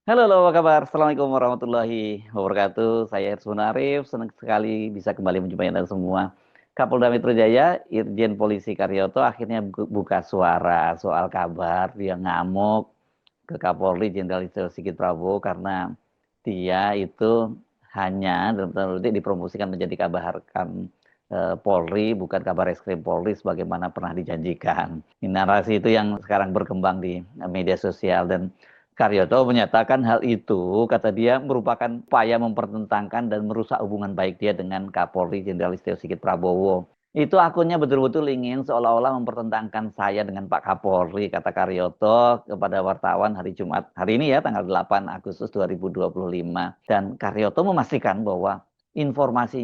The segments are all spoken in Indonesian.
Halo, apa kabar? Assalamualaikum warahmatullahi wabarakatuh. Saya Irsun Arif, senang sekali bisa kembali menjumpai Anda semua. Kapolda Metro Jaya, Irjen Polisi Karyoto akhirnya buka suara soal kabar dia ngamuk ke Kapolri Jenderal Istio Sigit Prabowo karena dia itu hanya dalam tanda petik dipromosikan menjadi Kabaharkam Polri, bukan Kabar Eskrim Polri sebagaimana pernah dijanjikan. Ini narasi itu yang sekarang berkembang di media sosial dan Karyoto menyatakan hal itu, kata dia, merupakan upaya mempertentangkan dan merusak hubungan baik dia dengan Kapolri Jenderal Istio Sigit Prabowo. Itu akunnya betul-betul ingin seolah-olah mempertentangkan saya dengan Pak Kapolri, kata Karyoto kepada wartawan hari Jumat. Hari ini ya, tanggal 8 Agustus 2025. Dan Karyoto memastikan bahwa informasi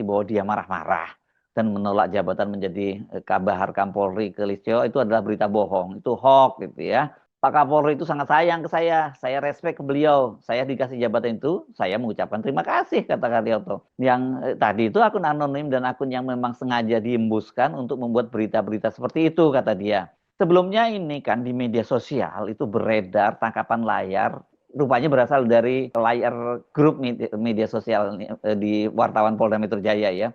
bahwa dia marah-marah dan menolak jabatan menjadi Kabaharkam Polri ke Listio itu adalah berita bohong, itu hoax gitu ya. Pak Kapolri itu sangat sayang ke saya respect ke beliau, saya dikasih jabatan itu, saya mengucapkan terima kasih, kata Karyoto. Yang tadi itu akun anonim dan akun yang memang sengaja diembuskan untuk membuat berita-berita seperti itu, kata dia. Sebelumnya ini kan di media sosial itu beredar tangkapan layar, rupanya berasal dari layar grup media sosial di wartawan Polda Metro Jaya ya.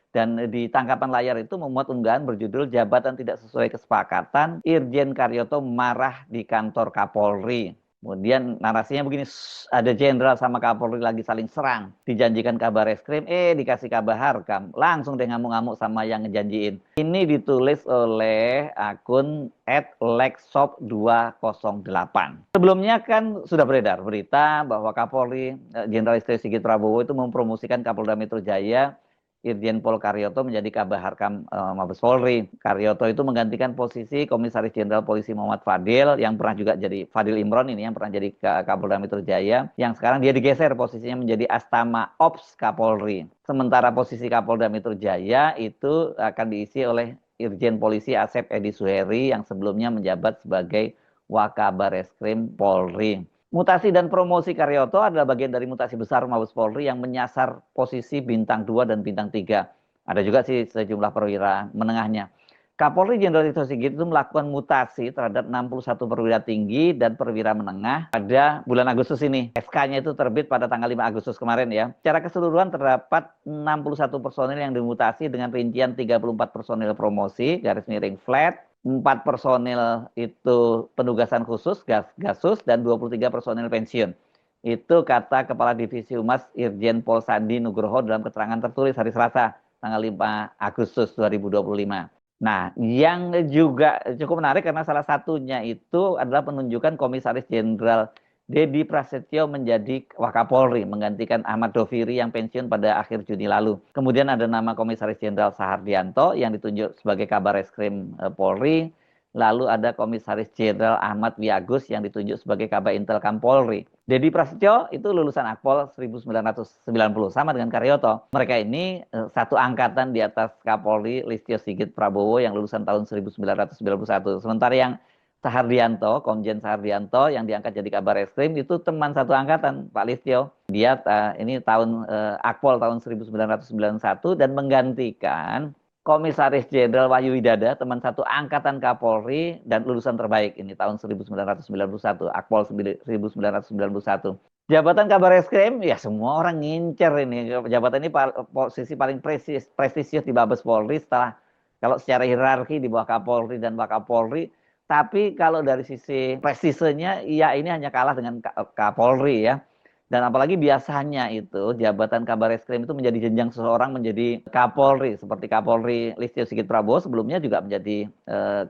Dan di tangkapan layar itu memuat unggahan berjudul Jabatan Tidak Sesuai Kesepakatan, Irjen Karyoto marah di kantor Kapolri. Kemudian narasinya begini, ada jenderal sama Kapolri lagi saling serang. Dijanjikan kabar eskrim, dikasih kabar harkam. Langsung deh ngamuk-ngamuk sama yang ngejanjiin. Ini ditulis oleh akun @lexshop208. Sebelumnya kan sudah beredar berita bahwa Kapolri Jenderal Istio Sigit Prabowo itu mempromosikan Kapolda Metro Jaya Irjen Pol Karyoto menjadi Kabaharkam Mabes Polri. Karyoto itu menggantikan posisi Komisaris Jenderal Polisi Muhammad Fadil yang pernah juga jadi Fadil Imron ini yang pernah jadi Kapolda Metro Jaya, yang sekarang dia digeser posisinya menjadi Astama Ops Kapolri. Sementara posisi Kapolda Metro Jaya itu akan diisi oleh Irjen Polisi Asep Edi Suheri yang sebelumnya menjabat sebagai Wakabareskrim Polri. Mutasi dan promosi Karyoto adalah bagian dari mutasi besar Mabes Polri yang menyasar posisi bintang 2 dan bintang 3. Ada juga sih sejumlah perwira menengahnya. Kapolri Jenderal Tito Sigit itu melakukan mutasi terhadap 61 perwira tinggi dan perwira menengah pada bulan Agustus ini. SK-nya itu terbit pada tanggal 5 Agustus kemarin ya. Secara keseluruhan terdapat 61 personil yang dimutasi dengan rincian 34 personil promosi, garis miring flat, 4 personil itu penugasan khusus, gasus, dan 23 personil pensiun. Itu kata Kepala Divisi Humas Irjen Pol Sandi Nugroho dalam keterangan tertulis hari Selasa, tanggal 5 Agustus 2025. Nah, yang juga cukup menarik karena salah satunya itu adalah penunjukan Komisaris Jenderal Dedi Prasetyo menjadi Wakapolri, menggantikan Ahmad Doviri yang pensiun pada akhir Juni lalu. Kemudian ada nama Komisaris Jenderal Sahardianto yang ditunjuk sebagai Kabar Eskrim Polri. Lalu ada Komisaris Jenderal Ahmad Wiagus yang ditunjuk sebagai Kabak Intelkam Polri. Dedi Prasetyo itu lulusan Akpol 1990, sama dengan Karyoto. Mereka ini satu angkatan di atas Kapolri Listio Sigit Prabowo yang lulusan tahun 1991. Sementara yang Sahardianto, Komjen Sahardianto yang diangkat jadi Kabar Eskrim itu teman satu angkatan Pak Listio. Dia ini tahun Akpol tahun 1991 dan menggantikan Komisaris Jenderal Wahyu Widada, teman satu angkatan Kapolri dan lulusan terbaik ini tahun 1991, Akpol 1991. Jabatan Kabar Eskrim, ya semua orang ngincer ini. Jabatan ini posisi paling prestisius di Mabes Polri setelah kalau secara hierarki di bawah Kapolri dan Wakapolri. Tapi kalau dari sisi prestisenya, ya ini hanya kalah dengan Kapolri ya. Dan apalagi biasanya itu jabatan Kabar Eskrim itu menjadi jenjang seseorang menjadi Kapolri. Seperti Kapolri Listio Sigit Prabowo sebelumnya juga menjadi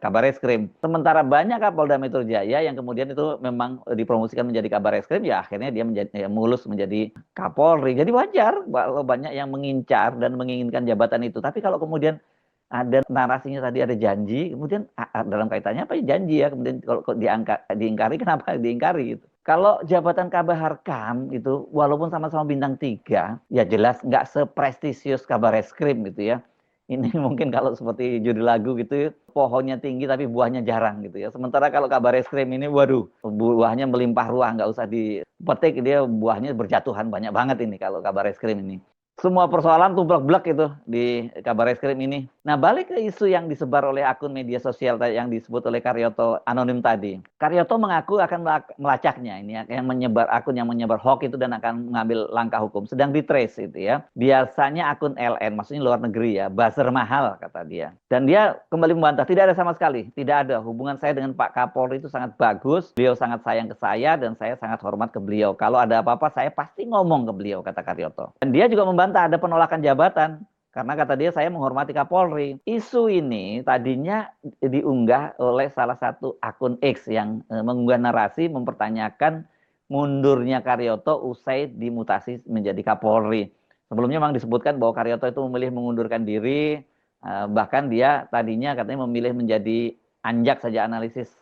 Kabar Eskrim. Sementara banyak Kapolda Metro Jaya yang kemudian itu memang dipromosikan menjadi Kabar Eskrim, ya akhirnya dia mulus menjadi Kapolri. Jadi wajar kalau banyak yang mengincar dan menginginkan jabatan itu. Tapi kalau kemudian ada narasinya tadi ada janji, kemudian dalam kaitannya apa ya janji ya, kemudian kalau diingkari kenapa diingkari gitu. Kalau jabatan Kabaharkam itu walaupun sama-sama bintang 3, ya jelas nggak seprestisius Kabar Eskrim gitu ya. Ini mungkin kalau seperti judul lagu gitu, pohonnya tinggi tapi buahnya jarang gitu ya. Sementara kalau Kabar Eskrim ini, waduh, buahnya melimpah ruah, nggak usah dipetik, dia buahnya berjatuhan banyak banget ini kalau Kabar Eskrim ini. semua persoalan tumplek-blek itu di kabar reskrim ini. Nah, balik ke isu yang disebar oleh akun media sosial yang disebut oleh Karyoto anonim tadi. Karyoto mengaku akan melacaknya ini ya, yang menyebar akun yang menyebar hoax itu dan akan mengambil langkah hukum. Sedang ditrace itu ya. Biasanya akun LN, maksudnya luar negeri ya, buzzer mahal kata dia. Dan dia kembali membantah, tidak ada sama sekali, tidak ada. Hubungan saya dengan Pak Kapolri itu sangat bagus. Beliau sangat sayang ke saya dan saya sangat hormat ke beliau. Kalau ada apa-apa saya pasti ngomong ke beliau, kata Karyoto. Dan dia juga membantah ada penolakan jabatan. Karena kata dia saya menghormati Kapolri. Isu ini tadinya diunggah oleh salah satu akun X yang mengunggah narasi mempertanyakan mundurnya Karyoto usai dimutasi menjadi Kapolri. Sebelumnya memang disebutkan bahwa Karyoto itu memilih mengundurkan diri, bahkan dia tadinya katanya memilih menjadi anjak saja analisis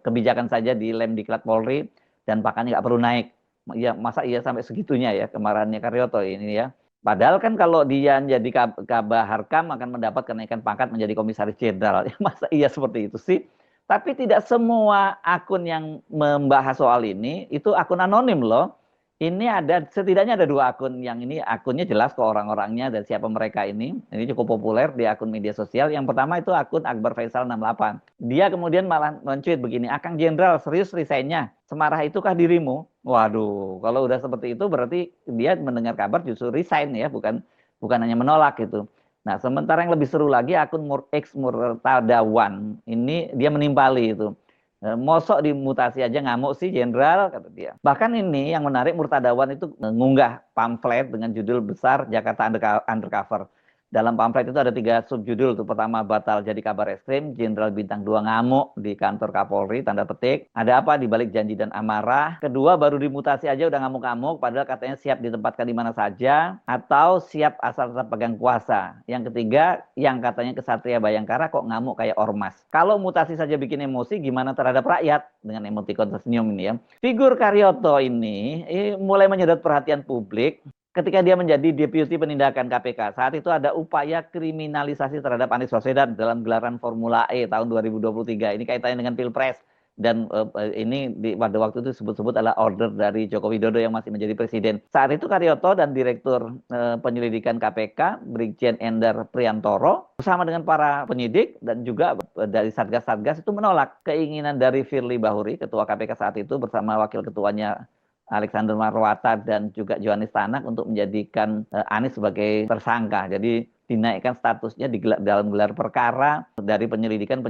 kebijakan saja di Lemdiklat Polri dan pakannya nggak perlu naik. Ya, masa iya sampai segitunya ya kemarahannya Karyoto ini ya. Padahal kan kalau dia jadi Kabaharkam akan mendapat kenaikan pangkat menjadi komisaris jenderal. Ya, masa iya seperti itu sih? Tapi tidak semua akun yang membahas soal ini itu akun anonim loh. Ini ada setidaknya ada dua akun yang ini akunnya jelas ke orang-orangnya dan siapa mereka ini. Ini cukup populer di akun media sosial. Yang pertama itu akun Akbar Faisal 68. Dia kemudian malah mencuit begini, "Akang Jenderal, serius resign-nya? Semarah itukah dirimu?" Waduh, kalau udah seperti itu berarti dia mendengar kabar justru resign ya, bukan bukan hanya menolak gitu. Nah, sementara yang lebih seru lagi akun X Murtadawan ini dia menimpali itu. Mosok dimutasi aja ngamuk sih jenderal kata dia. Bahkan ini yang menarik Murtadawan itu mengunggah pamflet dengan judul besar Jakarta Undercover. Dalam pamflet itu ada 3 subjudul. Tuh. Pertama, batal jadi kabar eskrim, Jenderal Bintang 2 ngamuk di kantor Kapolri, tanda petik. Ada apa di balik janji dan amarah? Kedua, baru dimutasi aja udah ngamuk-ngamuk, padahal katanya siap ditempatkan di mana saja, atau siap asal tetap pegang kuasa. Yang ketiga, yang katanya kesatria Bayangkara kok ngamuk kayak ormas. Kalau mutasi saja bikin emosi, gimana terhadap rakyat? Dengan emotikon senyum ini ya. Figur Karyoto ini mulai menyedot perhatian publik ketika dia menjadi Deputi Penindakan KPK. Saat itu ada upaya kriminalisasi terhadap Anies Baswedan dalam gelaran Formula E tahun 2023. Ini kaitannya dengan Pilpres. Dan ini pada waktu itu disebut-sebut adalah order dari Joko Widodo yang masih menjadi presiden. Saat itu Karyoto dan Direktur Penyelidikan KPK, Brigjen Endar Priantoro, bersama dengan para penyidik dan juga dari Satgas-Satgas itu menolak keinginan dari Firly Bahuri, Ketua KPK saat itu bersama Wakil Ketuanya Alexander Marwata dan juga Johanis Tanak untuk menjadikan Anies sebagai tersangka. Jadi dinaikkan statusnya dalam gelar perkara dari penyidikan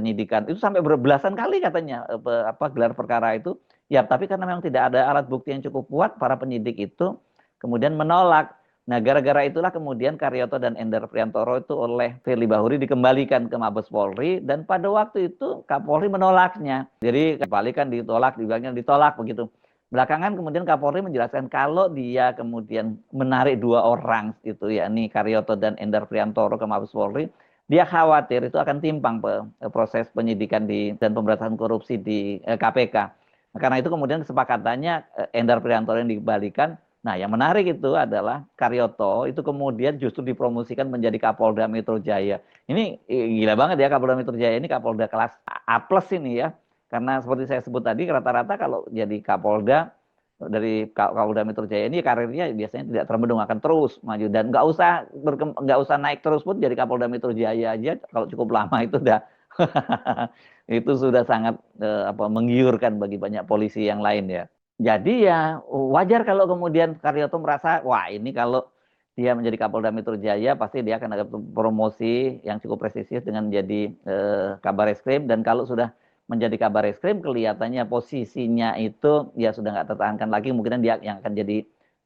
itu sampai berbelasan kali katanya gelar perkara itu. Ya, tapi karena memang tidak ada alat bukti yang cukup kuat, para penyidik itu kemudian menolak. Nah, gara-gara itulah kemudian Karyoto dan Endar Priantoro itu oleh Firly Bahuri dikembalikan ke Mabes Polri dan pada waktu itu Kapolri menolaknya. Jadi kembalikan ditolak, dibilangnya ditolak begitu. Belakangan kemudian Kapolri menjelaskan kalau dia kemudian menarik 2 orang itu yakni Karyoto dan Endar Priantoro ke Mabes Polri, dia khawatir itu akan timpang proses penyidikan dan pemberantasan korupsi di KPK. Nah, karena itu kemudian kesepakatannya Endar Priantoro yang dikembalikan. Nah, yang menarik itu adalah Karyoto itu kemudian justru dipromosikan menjadi Kapolda Metro Jaya. Ini gila banget ya Kapolda Metro Jaya ini Kapolda kelas A+ ini ya. Karena seperti saya sebut tadi, rata-rata kalau jadi Kapolda dari Kapolda Metro Jaya ini karirnya biasanya tidak terbendung, akan terus maju dan nggak usah naik terus pun jadi Kapolda Metro Jaya aja kalau cukup lama itu udah itu sudah sangat menggiurkan bagi banyak polisi yang lain ya. Jadi ya wajar kalau kemudian Karyoto merasa wah ini kalau dia menjadi Kapolda Metro Jaya pasti dia akan ada promosi yang cukup prestisius dengan menjadi Kabar Eskrim dan kalau sudah menjadi Kabar Eskrim kelihatannya posisinya itu ya sudah nggak tertahankan lagi mungkin dia yang akan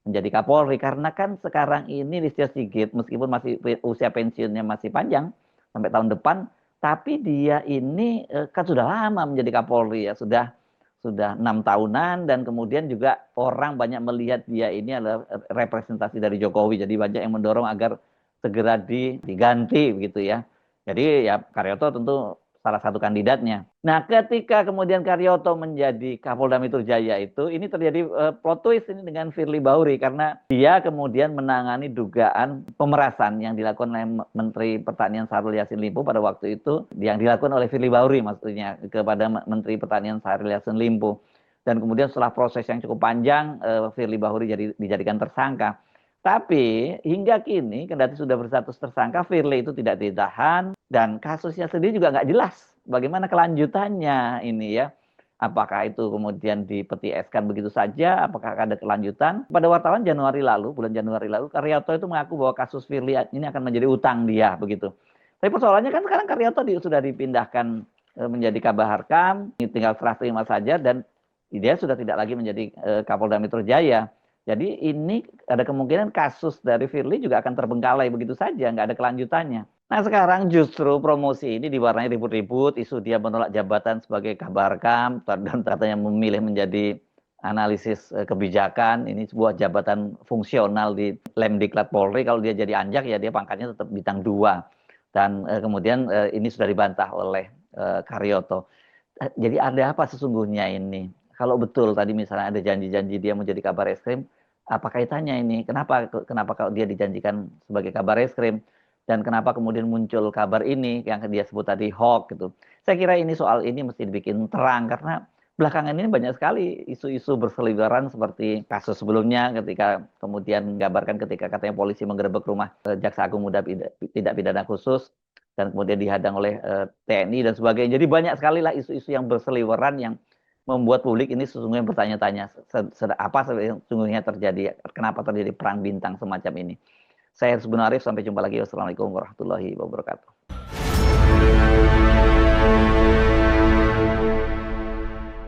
menjadi Kapolri karena kan sekarang ini Listio Sigit meskipun masih usia pensiunnya masih panjang sampai tahun depan tapi dia ini kan sudah lama menjadi Kapolri ya sudah 6 tahunan dan kemudian juga orang banyak melihat dia ini adalah representasi dari Jokowi jadi banyak yang mendorong agar segera diganti begitu ya. Jadi ya Karyoto tentu salah satu kandidatnya. Nah, ketika kemudian Karyoto menjadi Kapolda Metro Jaya itu, ini terjadi plot twist ini dengan Firly Bahuri karena dia kemudian menangani dugaan pemerasan yang dilakukan oleh Menteri Pertanian Syahrul Yassin Limpo pada waktu itu, yang dilakukan oleh Firly Bahuri maksudnya kepada Menteri Pertanian Syahrul Yassin Limpo. Dan kemudian setelah proses yang cukup panjang, Firly Bahuri dijadikan tersangka. Tapi hingga kini kendati sudah berstatus tersangka, Firly itu tidak ditahan dan kasusnya sendiri juga nggak jelas bagaimana kelanjutannya ini ya. Apakah itu kemudian dipeti eskan begitu saja? Apakah ada kelanjutan? Pada wartawan bulan Januari lalu, Karyoto itu mengaku bahwa kasus Firly ini akan menjadi utang dia begitu. Tapi persoalannya kan sekarang Karyoto sudah dipindahkan menjadi Kabaharkam, tinggal serah terima saja dan dia sudah tidak lagi menjadi Kapolda Metro Jaya. Jadi ini ada kemungkinan kasus dari Firly juga akan terbengkalai begitu saja, nggak ada kelanjutannya. Nah sekarang justru promosi ini diwarnai ribut-ribut, isu dia menolak jabatan sebagai Kabarkam dan katanya memilih menjadi analisis kebijakan. Ini sebuah jabatan fungsional di Lemdiklat Polri. Kalau dia jadi anjak ya dia pangkatnya tetap bintang 2. Dan kemudian ini sudah dibantah oleh Karyoto. Jadi ada apa sesungguhnya ini? Kalau betul tadi misalnya ada janji-janji dia menjadi kabar eskrim, apa kaitannya ini? Kenapa kalau dia dijanjikan sebagai kabar eskrim dan kenapa kemudian muncul kabar ini yang dia sebut tadi hoax gitu? Saya kira soal ini mesti dibikin terang karena belakangan ini banyak sekali isu-isu berseliweran seperti kasus sebelumnya ketika kemudian menggambarkan ketika katanya polisi menggerebek rumah Jaksa Agung Muda Tidak Pidana Khusus dan kemudian dihadang oleh TNI dan sebagainya. Jadi banyak sekali lah isu-isu yang berseliweran yang membuat publik ini sesungguhnya bertanya-tanya apa sesungguhnya terjadi, kenapa terjadi perang bintang semacam ini. Saya Hersuguna Arif, sampai jumpa lagi. Wassalamualaikum warahmatullahi wabarakatuh.